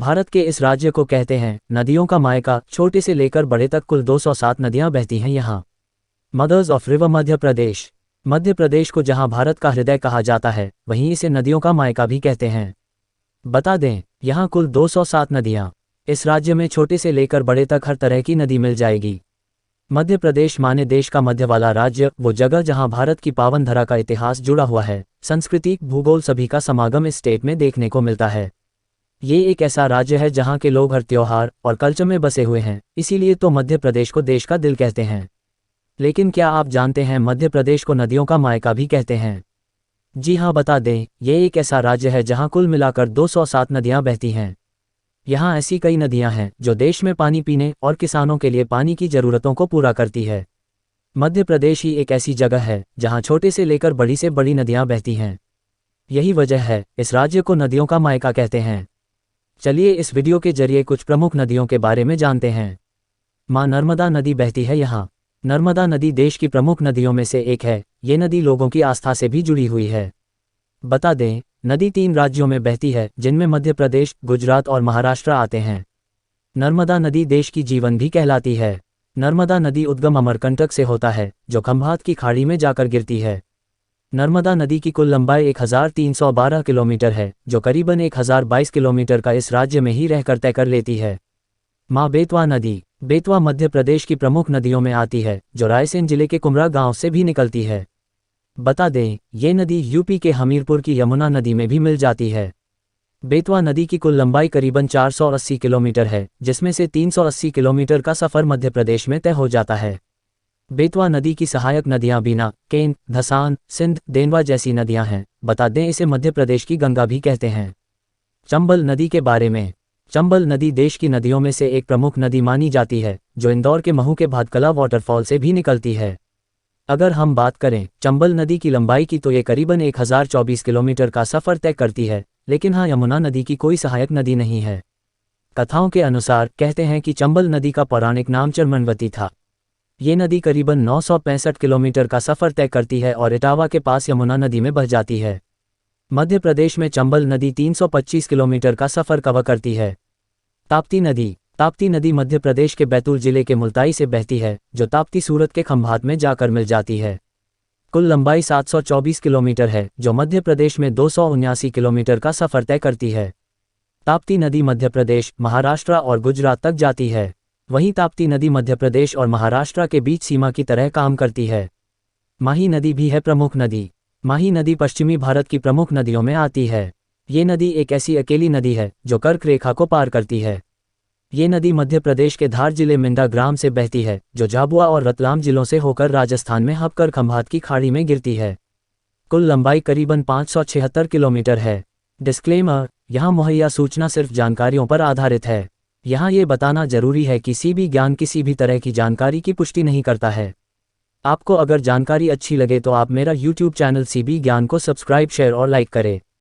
भारत के इस राज्य को कहते हैं नदियों का मायका। छोटे से लेकर बड़े तक कुल 207 नदियां बहती हैं यहाँ। Mother's of river Madhya Pradesh. Madhya Pradesh को जहां भारत का हृदय कहा जाता है, वहीं इसे नदियों का मायका भी कहते हैं। बता दें, यहाँ कुल 207 नदियां। इस राज्य में छोटे से लेकर बड़े तक हर तरह की नदी मिल जाएगी। मध्य प्रदेश माने देश का मध्य वाला राज्य, वो जगह जहां भारत की पावन धरा का इतिहास जुड़ा हुआ है। संस्कृति, भूगोल सभी का समागम इस स्टेट में देखने को मिलता है। ये एक ऐसा राज्य है जहां के लोग हर त्योहार और कल्चर में बसे हुए हैं, इसीलिए तो मध्य प्रदेश को देश का दिल कहते हैं। लेकिन क्या आप जानते हैं मध्य प्रदेश को नदियों का मायका भी कहते हैं? जी हाँ, बता दें, ये एक ऐसा राज्य है जहां कुल मिलाकर 207 नदियां बहती हैं। यहाँ ऐसी कई नदियां हैं जो देश में पानी पीने और किसानों के लिए पानी की ज़रूरतों को पूरा करती है। मध्य प्रदेश ही एक ऐसी जगह है जहां छोटे से लेकर बड़ी से बड़ी नदियां बहती हैं। यही वजह है इस राज्य को नदियों का मायका कहते हैं। चलिए इस वीडियो के जरिए कुछ प्रमुख नदियों के बारे में जानते हैं। मां नर्मदा नदी बहती है यहाँ। नर्मदा नदी देश की प्रमुख नदियों में से एक है। ये नदी लोगों की आस्था से भी जुड़ी हुई है। बता दें, नदी 3 राज्यों में बहती है, जिनमें मध्य प्रदेश, गुजरात और महाराष्ट्र आते हैं। नर्मदा नदी देश की जीवन भी कहलाती है। नर्मदा नदी उद्गम अमरकंटक से होता है, जो खंभात की खाड़ी में जाकर गिरती है। नर्मदा नदी की कुल लंबाई 1312 किलोमीटर है, जो करीबन 1022 किलोमीटर का इस राज्य में ही रहकर तय कर लेती है। मां बेतवा नदी। बेतवा मध्य प्रदेश की प्रमुख नदियों में आती है, जो रायसेन जिले के कुमरा गांव से भी निकलती है। बता दें, ये नदी यूपी के हमीरपुर की यमुना नदी में भी मिल जाती है। बेतवा नदी की कुल लंबाई करीबन 480 किलोमीटर है, जिसमें से 380 किलोमीटर का सफ़र मध्य प्रदेश में तय हो जाता है। बेतवा नदी की सहायक नदियां बीना, केन, धसान, सिंध, देनवा जैसी नदियां हैं। बता दें, इसे मध्य प्रदेश की गंगा भी कहते हैं। चंबल नदी के बारे में। चंबल नदी देश की नदियों में से एक प्रमुख नदी मानी जाती है, जो इंदौर के महू के भातकला वाटरफॉल से भी निकलती है। अगर हम बात करें चंबल नदी की लंबाई की, तो ये करीबन 1024 किलोमीटर का सफ़र तय करती है। लेकिन हाँ, यमुना नदी की कोई सहायक नदी नहीं है। कथाओं के अनुसार कहते हैं कि चंबल नदी का पौराणिक नाम चरमनवती था। ये नदी करीबन 965 किलोमीटर का सफ़र तय करती है और इटावा के पास यमुना नदी में बह जाती है। मध्य प्रदेश में चंबल नदी 325 किलोमीटर का सफ़र कवर करती है। ताप्ती नदी। ताप्ती नदी मध्य प्रदेश के बैतूल जिले के मुल्ताई से बहती है, जो ताप्ती सूरत के खंभात में जाकर मिल जाती है। कुल लंबाई 724 किलोमीटर है, जो मध्य प्रदेश में 279 किलोमीटर का सफ़र तय करती है। ताप्ती नदी मध्य प्रदेश, महाराष्ट्र और गुजरात तक जाती है। वहीं ताप्ती नदी मध्य प्रदेश और महाराष्ट्र के बीच सीमा की तरह काम करती है। माही नदी भी है प्रमुख नदी। माही नदी पश्चिमी भारत की प्रमुख नदियों में आती है। ये नदी एक ऐसी अकेली नदी है जो कर्क रेखा को पार करती है। ये नदी मध्य प्रदेश के धार जिले मिंदा ग्राम से बहती है, जो झाबुआ और रतलाम जिलों से होकर राजस्थान में हपकर खंभात की खाड़ी में गिरती है। कुल लंबाई करीबन 576 किलोमीटर है। डिस्क्लेमर, यहाँ मुहैया सूचना सिर्फ जानकारियों पर आधारित है। यहाँ ये बताना जरूरी है कि किसी भी ज्ञान किसी भी तरह की जानकारी की पुष्टि नहीं करता है। आपको अगर जानकारी अच्छी लगे तो आप मेरा YouTube चैनल CB ज्ञान को सब्सक्राइब, शेयर और लाइक करें।